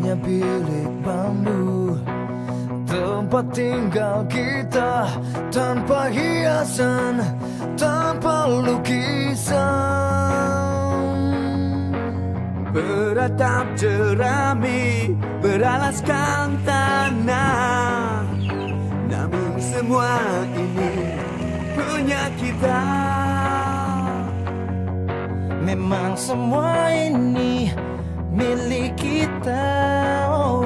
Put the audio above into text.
hanya bilik bambu, tempat tinggal kita tanpa hiasan, tanpa lukisan. Beratap jerami, beralaskan tanah, namun semua ini punya kita. Memang semua ini milik kita, oh,